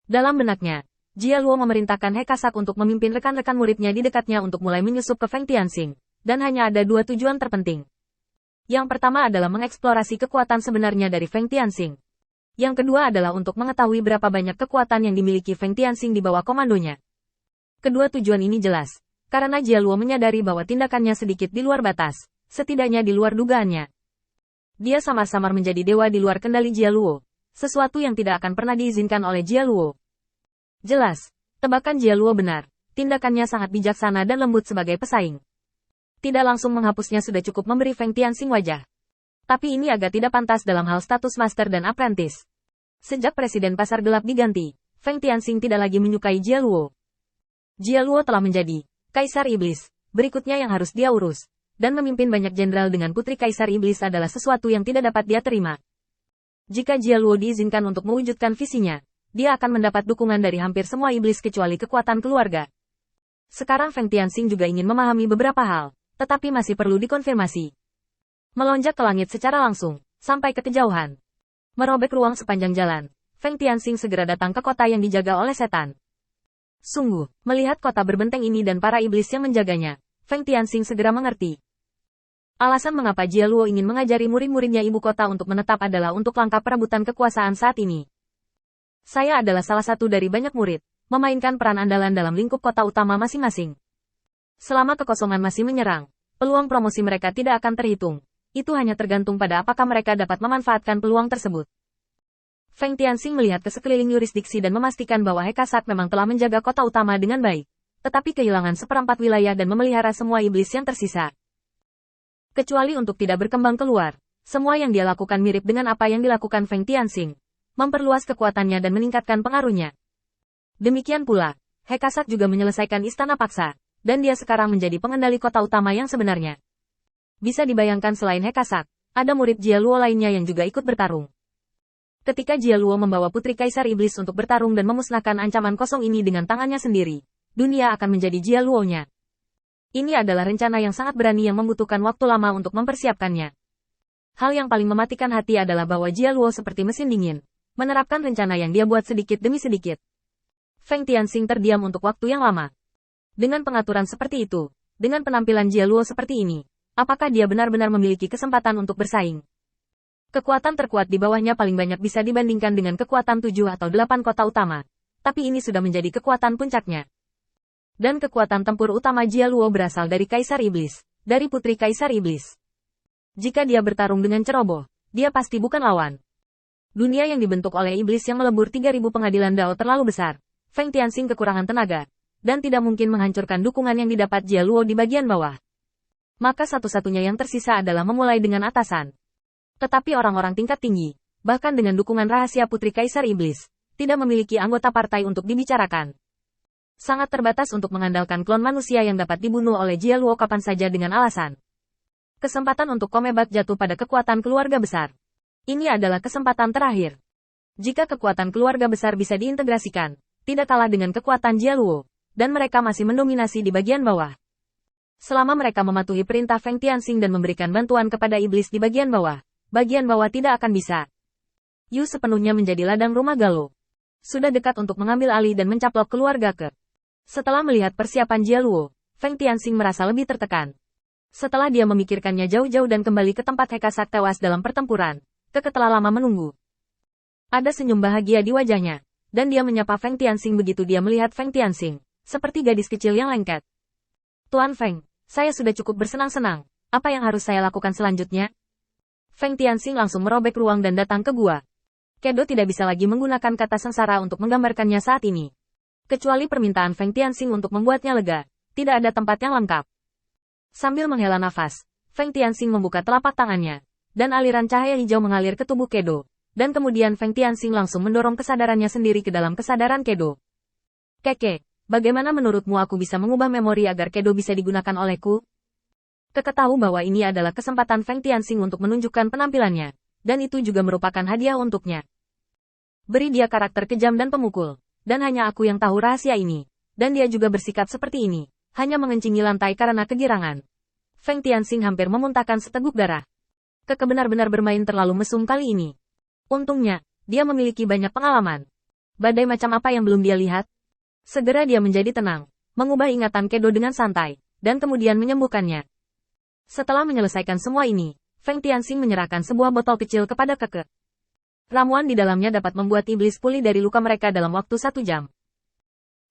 Dalam benaknya, Jia Luo memerintahkan He Kasak untuk memimpin rekan-rekan muridnya di dekatnya untuk mulai menyusup ke Feng Tianxing, dan hanya ada dua tujuan terpenting. Yang pertama adalah mengeksplorasi kekuatan sebenarnya dari Feng Tianxing. Yang kedua adalah untuk mengetahui berapa banyak kekuatan yang dimiliki Feng Tianxing di bawah komandonya. Kedua tujuan ini jelas, karena Jia Luo menyadari bahwa tindakannya sedikit di luar batas, setidaknya di luar dugaannya. Dia samar-samar menjadi dewa di luar kendali Jia Luo, sesuatu yang tidak akan pernah diizinkan oleh Jia Luo. Jelas, tebakan Jia Luo benar, tindakannya sangat bijaksana dan lembut sebagai pesaing. Tidak langsung menghapusnya sudah cukup memberi Feng Tianxing wajah. Tapi ini agak tidak pantas dalam hal status master dan apprentice. Sejak Presiden Pasar Gelap diganti, Feng Tianxing tidak lagi menyukai Jia Luo. Jia Luo telah menjadi Kaisar Iblis, berikutnya yang harus dia urus, dan memimpin banyak jenderal dengan putri Kaisar Iblis adalah sesuatu yang tidak dapat dia terima. Jika Jia Luo diizinkan untuk mewujudkan visinya, dia akan mendapat dukungan dari hampir semua iblis kecuali kekuatan keluarga. Sekarang Feng Tianxing juga ingin memahami beberapa hal, tetapi masih perlu dikonfirmasi. Melonjak ke langit secara langsung, sampai ke kejauhan. Merobek ruang sepanjang jalan, Feng Tianxing segera datang ke kota yang dijaga oleh setan. Sungguh, melihat kota berbenteng ini dan para iblis yang menjaganya, Feng Tianxing segera mengerti. Alasan mengapa Jia Luo ingin mengajari murid-muridnya ibu kota untuk menetap adalah untuk langkah perebutan kekuasaan saat ini. Saya adalah salah satu dari banyak murid, memainkan peran andalan dalam lingkup kota utama masing-masing. Selama kekosongan masih menyerang, peluang promosi mereka tidak akan terhitung. Itu hanya tergantung pada apakah mereka dapat memanfaatkan peluang tersebut. Feng Tianxing melihat ke sekeliling yurisdiksi dan memastikan bahwa He Kasak memang telah menjaga kota utama dengan baik, tetapi kehilangan seperempat wilayah dan memelihara semua iblis yang tersisa. Kecuali untuk tidak berkembang keluar, semua yang dia lakukan mirip dengan apa yang dilakukan Feng Tianxing, memperluas kekuatannya dan meningkatkan pengaruhnya. Demikian pula, He Kasak juga menyelesaikan istana paksa, dan dia sekarang menjadi pengendali kota utama yang sebenarnya. Bisa dibayangkan selain He Kasak, ada murid Jia Luo lainnya yang juga ikut bertarung. Ketika Jia Luo membawa putri Kaisar Iblis untuk bertarung dan memusnahkan ancaman kosong ini dengan tangannya sendiri, dunia akan menjadi Jia Luo-nya. Ini adalah rencana yang sangat berani yang membutuhkan waktu lama untuk mempersiapkannya. Hal yang paling mematikan hati adalah bahwa Jia Luo seperti mesin dingin, menerapkan rencana yang dia buat sedikit demi sedikit. Feng Tianxing terdiam untuk waktu yang lama. Dengan pengaturan seperti itu, dengan penampilan Jia Luo seperti ini, apakah dia benar-benar memiliki kesempatan untuk bersaing? Kekuatan terkuat di bawahnya paling banyak bisa dibandingkan dengan kekuatan 7 atau 8 kota utama. Tapi ini sudah menjadi kekuatan puncaknya. Dan kekuatan tempur utama Jia Luo berasal dari Kaisar Iblis, dari putri Kaisar Iblis. Jika dia bertarung dengan ceroboh, dia pasti bukan lawan. Dunia yang dibentuk oleh iblis yang melebur 3000 pengadilan Dao terlalu besar. Feng Tianxing kekurangan tenaga, dan tidak mungkin menghancurkan dukungan yang didapat Jia Luo di bagian bawah. Maka satu-satunya yang tersisa adalah memulai dengan atasan. Tetapi orang-orang tingkat tinggi, bahkan dengan dukungan rahasia putri Kaisar Iblis, tidak memiliki anggota partai untuk dibicarakan. Sangat terbatas untuk mengandalkan klon manusia yang dapat dibunuh oleh Jia Luo kapan saja dengan alasan. Kesempatan untuk Komebat jatuh pada kekuatan keluarga besar. Ini adalah kesempatan terakhir. Jika kekuatan keluarga besar bisa diintegrasikan, tidak kalah dengan kekuatan Jia Luo, dan mereka masih mendominasi di bagian bawah. Selama mereka mematuhi perintah Feng Tianxing dan memberikan bantuan kepada iblis di bagian bawah tidak akan bisa. Yu sepenuhnya menjadi ladang rumah Galo. Sudah dekat untuk mengambil alih dan mencaplok keluarga ke. Setelah melihat persiapan Jia Luo, Feng Tianxing merasa lebih tertekan. Setelah dia memikirkannya jauh-jauh dan kembali ke tempat He Kasak tewas dalam pertempuran, Keke telah lama menunggu. Ada senyum bahagia di wajahnya, dan dia menyapa Feng Tianxing begitu dia melihat Feng Tianxing, seperti gadis kecil yang lengket. Tuan Feng, saya sudah cukup bersenang-senang, apa yang harus saya lakukan selanjutnya? Feng Tianxing langsung merobek ruang dan datang ke gua. Kedo tidak bisa lagi menggunakan kata sengsara untuk menggambarkannya saat ini. Kecuali permintaan Feng Tianxing untuk membuatnya lega, tidak ada tempat yang lengkap. Sambil menghela nafas, Feng Tianxing membuka telapak tangannya, dan aliran cahaya hijau mengalir ke tubuh Kedo, dan kemudian Feng Tianxing langsung mendorong kesadarannya sendiri ke dalam kesadaran Kedo. Keke, bagaimana menurutmu aku bisa mengubah memori agar Kedo bisa digunakan olehku? Keke tahu bahwa ini adalah kesempatan Feng Tianxing untuk menunjukkan penampilannya, dan itu juga merupakan hadiah untuknya. Beri dia karakter kejam dan pemukul, dan hanya aku yang tahu rahasia ini, dan dia juga bersikap seperti ini, hanya mengencingi lantai karena kegirangan. Feng Tianxing hampir memuntahkan seteguk darah. Keke benar-benar bermain terlalu mesum kali ini. Untungnya, dia memiliki banyak pengalaman. Badai macam apa yang belum dia lihat? Segera dia menjadi tenang, mengubah ingatan Kedo dengan santai, dan kemudian menyembuhkannya. Setelah menyelesaikan semua ini, Feng Tianxing menyerahkan sebuah botol kecil kepada Keke. Ramuan di dalamnya dapat membuat iblis pulih dari luka mereka dalam waktu 1 jam.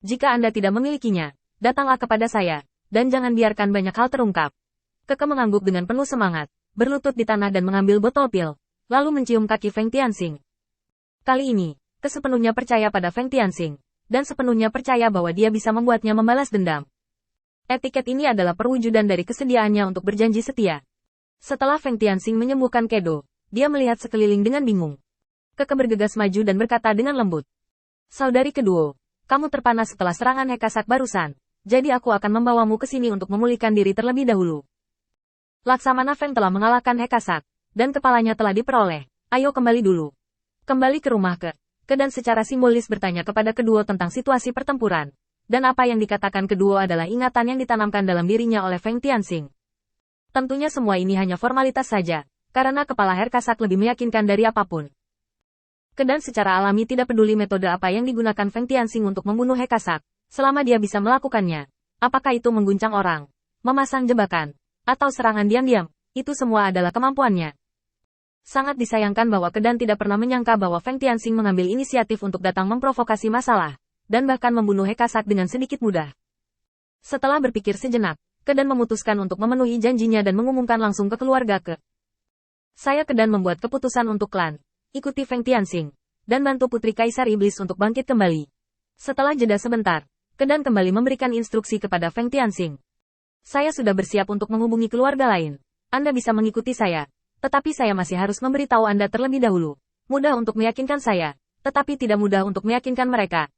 Jika Anda tidak memilikinya, datanglah kepada saya, dan jangan biarkan banyak hal terungkap. Keke mengangguk dengan penuh semangat, berlutut di tanah dan mengambil botol pil, lalu mencium kaki Feng Tianxing. Kali ini, Ke sepenuhnya percaya pada Feng Tianxing, dan sepenuhnya percaya bahwa dia bisa membuatnya membalas dendam. Etiket ini adalah perwujudan dari kesediaannya untuk berjanji setia. Setelah Feng Tianxing menyembuhkan Kedo, dia melihat sekeliling dengan bingung. Keke bergegas maju dan berkata dengan lembut. Saudari Keduo, kamu terpana setelah serangan Hekasak barusan, jadi aku akan membawamu ke sini untuk memulihkan diri terlebih dahulu. Laksamana Feng telah mengalahkan Hekasak, dan kepalanya telah diperoleh, ayo kembali dulu. Kembali ke rumah Ke dan secara simbolis bertanya kepada Keduo tentang situasi pertempuran, dan apa yang dikatakan Keduo adalah ingatan yang ditanamkan dalam dirinya oleh Feng Tianxing. Tentunya semua ini hanya formalitas saja, karena kepala Hekasak lebih meyakinkan dari apapun. Dan secara alami tidak peduli metode apa yang digunakan Feng Tianxing untuk membunuh Hekasak, selama dia bisa melakukannya. Apakah itu mengguncang orang, memasang jebakan, atau serangan diam-diam, itu semua adalah kemampuannya. Sangat disayangkan bahwa Kedan tidak pernah menyangka bahwa Feng Tianxing mengambil inisiatif untuk datang memprovokasi masalah, dan bahkan membunuh Hekasak dengan sedikit mudah. Setelah berpikir sejenak, Kedan memutuskan untuk memenuhi janjinya dan mengumumkan langsung ke keluarga Ke. Saya Kedan membuat keputusan untuk klan. Ikuti Feng Tianxing, dan bantu Putri Kaisar Iblis untuk bangkit kembali. Setelah jeda sebentar, Kedan kembali memberikan instruksi kepada Feng Tianxing. Saya sudah bersiap untuk menghubungi keluarga lain. Anda bisa mengikuti saya, tetapi saya masih harus memberitahu Anda terlebih dahulu. Mudah untuk meyakinkan saya, tetapi tidak mudah untuk meyakinkan mereka.